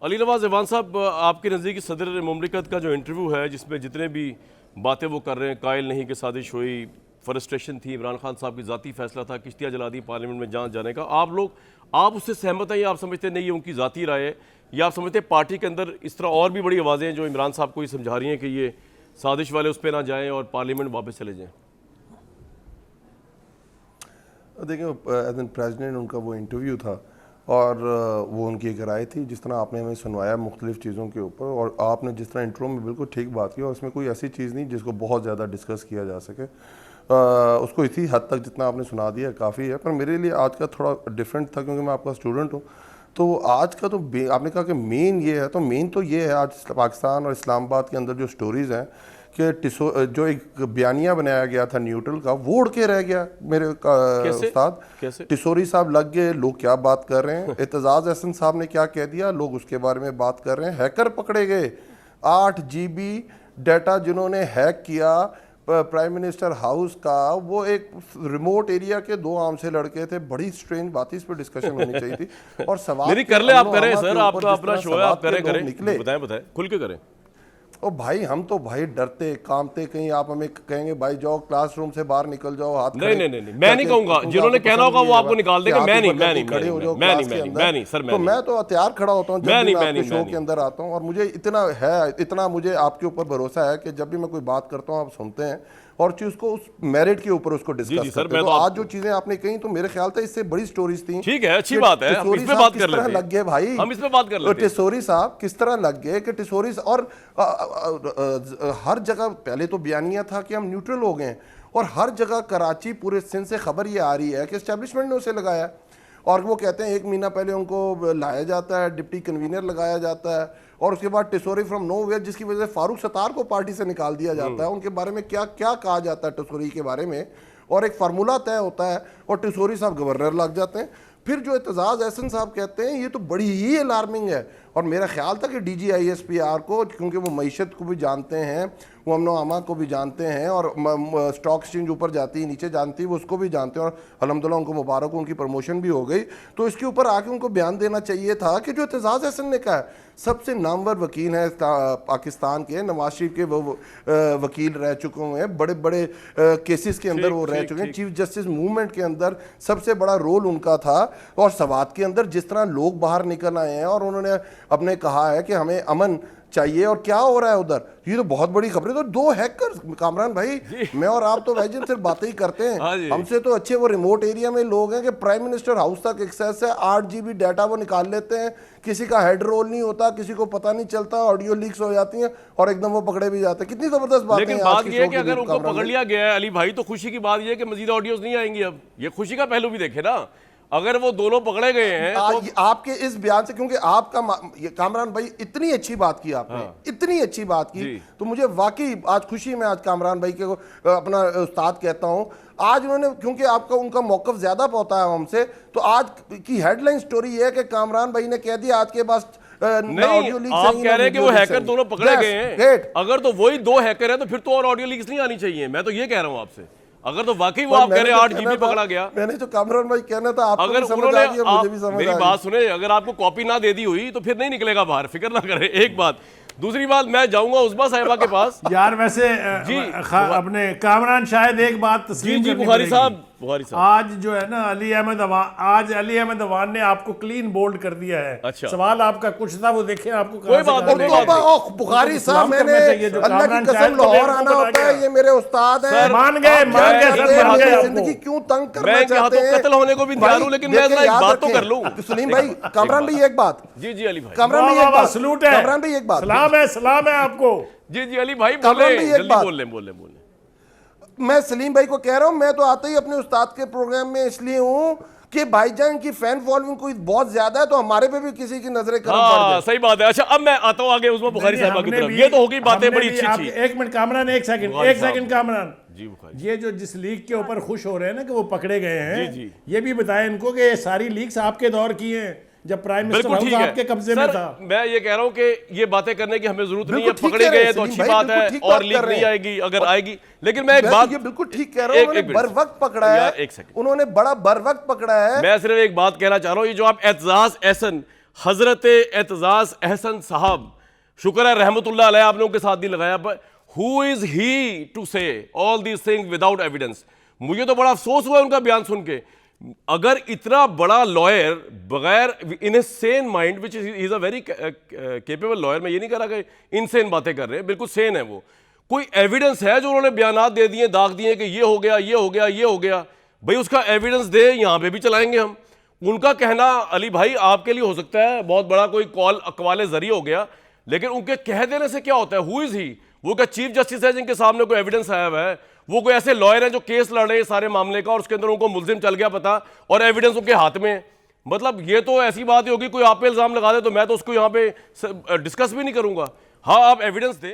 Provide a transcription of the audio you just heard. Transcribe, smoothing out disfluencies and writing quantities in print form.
Ali Nawaz Ivan साहब, आपके नज़दीक सदर मुमलिकत का जो इंटरव्यू है जिसमें जितने भी बातें वो कर रहे हैं, कायल नहीं कि साजिश हुई, फ्रस्ट्रेशन थी, इमरान खान साहब की ज़ाती फैसला था, किश्तियाँ जला दी पार्लियामेंट में जाने का, आप उससे सहमत हैं या आप समझते नहीं ये उनकी ज़ाती राय है, या आप समझते पार्टी के अंदर इस तरह और भी बड़ी आवाज़ें हैं जो इमरान साहब को ये समझा रही हैं कि ये साजिश वाले उस पर ना जाएँ और पार्लियामेंट वापस चले जाएँ? देखिए, एज एन प्रेसिडेंट उनका वो इंटरव्यू था और वो उनकी एक राय थी। जिस तरह आपने हमें सुनवाया मुख्तलिफ चीज़ों के ऊपर, और आपने जिस तरह इंट्रो में बिल्कुल ठीक बात की, और उसमें कोई ऐसी चीज़ नहीं जिसको बहुत ज़्यादा डिस्कस किया जा सके। उसको इसी हद तक जितना आपने सुना दिया काफ़ी है। पर मेरे लिए आज का थोड़ा डिफरेंट था क्योंकि मैं आपका स्टूडेंट हूँ। तो आज का तो आपने कहा कि मेन ये है, तो मेन तो ये है आज पाकिस्तान और इस्लामाबाद के अंदर जो स्टोरीज़ हैं कि जो एक बयानिया बनाया गया था न्यूट्रल का, वो उड़ के रह गया। मेरे उस्ताद टिसोरी साहब लग गए, लोग क्या बात कर रहे हैं, एतजाज़ अहसन साहब ने क्या कह दिया, लोग उसके बारे में बात कर रहे हैं। हैकर पकड़े गए, 8 GB डाटा जिन्होंने हैक किया प्राइम मिनिस्टर हाउस का, वो एक रिमोट एरिया के 2 आम से लड़के थे। बड़ी स्ट्रेंज बात, इस पर डिस्कशन होनी चाहिए थी। और सवाल कर ले, आप करें सर, आपका अपना शो है, आप करें, निकले, बताएं खुल के करें। ओ भाई, हम तो भाई डरते कामते, कहीं आप हमें कहेंगे भाई जाओ क्लासरूम से बाहर निकल जाओ, हाथ नहीं, मैं नहीं कहूंगा, जिन्होंने कहना होगा वो आपको निकाल देंगे। मैं नहीं सर, तो मैं तो तैयार खड़ा होता हूँ जब भी मैं आपके शो के अंदर आता हूँ। और मुझे इतना मुझे आपके ऊपर भरोसा है कि जब भी मैं कोई बात करता हूँ आप सुनते हैं और चीज को उस मेरिट के ऊपर उसको डिस्कस करते हैं। तो आज जो चीजें आपने कही तो मेरे ख्याल से इससे बड़ी स्टोरीज थी। ठीक है, अच्छी बात है, हम इस पे बात कर लेते हैं। लग गए भाई, हम इस पे बात कर लेते हैं। टिसोरी साहब किस तरह लग गए कि टिसोरी, और हर जगह पहले तो बयानिया था कि हम न्यूट्रल हो गए, और हर जगह कराची पूरे सिंध से खबर ये आ रही है कि एस्टेब्लिशमेंट ने उसे लगाया। और वो कहते हैं 1 महीना पहले उनको लाया जाता है, डिप्टी कन्वीनर लगाया जाता है, और उसके बाद टिसोरी फ्रॉम नोवेयर, जिसकी वजह से फारूक सत्तार को पार्टी से निकाल दिया जाता है। उनके बारे में क्या क्या कहा जाता है टिसोरी के बारे में, और एक फार्मूला तय होता है, और टिसोरी साहब गवर्नर लग जाते हैं। फिर जो एतजाज़ अहसन साहब कहते हैं ये तो बड़ी ही अलार्मिंग है। और मेरा ख्याल था कि DGISPR को, क्योंकि वो मईशत को भी जानते हैं, वो अमनो अमा को भी जानते हैं, और स्टॉक एक्सचेंज ऊपर जाती है नीचे जानती है, वो उसको भी जानते हैं, और अल्हम्दुलिल्लाह उनको मुबारक हो, उनकी प्रमोशन भी हो गई। तो इसके ऊपर आके उनको बयान देना चाहिए था कि जो एतजाज़ अहसन ने कहा है, सबसे नामवर वकील हैं पाकिस्तान के, नवाज शरीफ के वो वकील रह चुके हुए हैं, बड़े बड़े केसेस के अंदर वो रह चुके हैं। चीफ जस्टिस मूवमेंट के अंदर सबसे बड़ा रोल उनका था। और सवात के अंदर जिस तरह लोग बाहर निकल आए हैं और उन्होंने अपने कहा है कि हमें अमन चाहिए, और क्या हो रहा है उधर, ये तो बहुत बड़ी खबर है। तो 2 हैकर, कामरान भाई, मैं और आप तो भाई जिन सिर्फ बातें ही करते हैं, हमसे तो अच्छे वो रिमोट एरिया में लोग हैं कि प्राइम मिनिस्टर हाउस तक एक्सेस है, 8 GB डाटा वो निकाल लेते हैं, किसी का हेड रोल नहीं होता, किसी को पता नहीं चलता, ऑडियो लीक्स हो जाती हैं और एकदम वो पकड़े भी जाते हैं। कितनी जबरदस्त बात है। लेकिन बात ये है कि अगर उनको पकड़ लिया गया है अली भाई, तो खुशी की बात ये है कि मजीद ऑडियोज नहीं आएंगी। अब ये खुशी का पहलू भी देखे ना, अगर वो दोनों पकड़े गए हैं तो आपके इस बयान से, क्योंकि आपका कामरान भाई इतनी अच्छी बात की आपने, इतनी अच्छी बात की, तो मुझे वाकई आज खुशी में आज कामरान भाई के अपना उस्ताद कहता हूं। आज उन्होंने, क्योंकि आपका उनका मौकफ ज्यादा पहुंचा है हमसे, तो आज की हेडलाइन स्टोरी है कि कामरान भाई ने कह दिया आज के पास नहीं, आप कह रहे हैं कि वो हैकर दोनों पकड़े गए हैं। अगर तो वही 2 हैकर हैं तो फिर तो और ऑडियो लीक्स नहीं आनी चाहिए। मैं तो ये कह रहा हूं आपसे, अगर तो वाकई वो आप कह रहे हैं 8 GB पकड़ा गया। मैंने जो कामरान भाई कहना था, आपको अगर समझ आ गया, मुझे भी समझ आ गया। मेरी बात सुने, अगर आपको कॉपी ना दे दी हुई तो फिर नहीं निकलेगा बाहर, फिक्र ना करें। एक बात, दूसरी बात, मैं जाऊंगा उस्मा साहिबा के पास। यार वैसे जी अपने कामरान शायद एक बात तस्लीम जी बुखारी साहब, आज जो है ना अली अहमद अवान ने आपको क्लीन बोल्ड कर दिया है। अच्छा। सवाल आपका कुछ था, वो देखे आपको कोई बात नहीं। बुखारी साहब, मैंने अल्लाह की कसम लाहौर आना होता है, ये मेरे उस्ताद हैं। मान गए जिंदगी क्यों तंग करना चाहते हैं? कत्ल होने को भी तैयार हूं, लेकिन मैं एक बात तो कर लूं। सलीम भाई, कामरान भाई एक बात। जी अली भाई, कामरान भाई एक बात, सलूट है, कामरान भाई एक बात, सलाम है आपको। जी अली भाई, बोले। मैं सलीम भाई को कह रहा हूं, मैं तो आते ही अपने उस्ताद के प्रोग्राम में इसलिए हूं कि भाईजान की फैन फॉलोइंग कोई बहुत ज्यादा है, तो हमारे पे भी किसी की नजरें करम पड़ जाए। सही बात है। अच्छा, अब मैं आता हूं आगे उस्मा बुखारी साहब की तरफ। ये तो होगी बातें बड़ी अच्छी। एक मिनट कामरान, एक सेकंड कामरान जी, ये जो जिस लीक के ऊपर खुश हो रहे हैं ना कि वो पकड़े गए हैं, ये भी बताएं इनको कि ये सारी लीक्स आपके दौर की हैं, जब प्राइम मिनिस्टर हाउस आपके कब्जे में था। मैं ये कह रहा हूं कि ये बातें करने की हमें जरूरत नहीं है। पकड़े गए तो अच्छी बात है, और लीक नहीं आएगी अगर आएगी। लेकिन मैं एक बात, ये बिल्कुल ठीक कह रहा हूं, उन्होंने बर वक्त पकड़ा है, उन्होंने बड़ा बर वक्त पकड़ा है। मैं सिर्फ एक बात कहना चाह रहा हूं, ये जो आप एतजाज़ अहसन हजरत एतजाज अहसन साहब, शुक्र है रहमतुल्लाह अलैह आपने उनके साथ नहीं लगाया, but who is he to say all these things without evidence. मुझे तो बड़ा अफसोस हुआ उनका बयान सुन के। अगर इतना बड़ा लॉयर बगैर in a sane mind, which is a very capable lawyer, मैं ये नहीं कह रहा कि इनसेन बातें कर रहे हैं, बिल्कुल सेन है वो, कोई एविडेंस है जो उन्होंने बयानात दे दिए, दाग दिए कि ये हो गया, ये हो गया, ये हो गया, भाई उसका एविडेंस दे, यहां पे भी चलाएंगे हम। उनका कहना अली भाई आपके लिए हो सकता है बहुत बड़ा कोई कॉल अकवाले जरिए हो गया, लेकिन उनके कह देने से क्या होता है? हु इज ही? वो क्या चीफ जस्टिस है जिनके सामने कोई एविडेंस आया हुआ है? वो कोई ऐसे लॉयर हैं जो केस लड़ रहे हैं सारे मामले का और उसके अंदर उनको मुलजिम चल गया पता और एविडेंस उनके हाथ में? मतलब ये तो ऐसी बात ही होगी, कोई आप पे इल्जाम लगा दे तो मैं तो उसको यहाँ पे डिस्कस भी नहीं करूंगा। हाँ आप एविडेंस दें।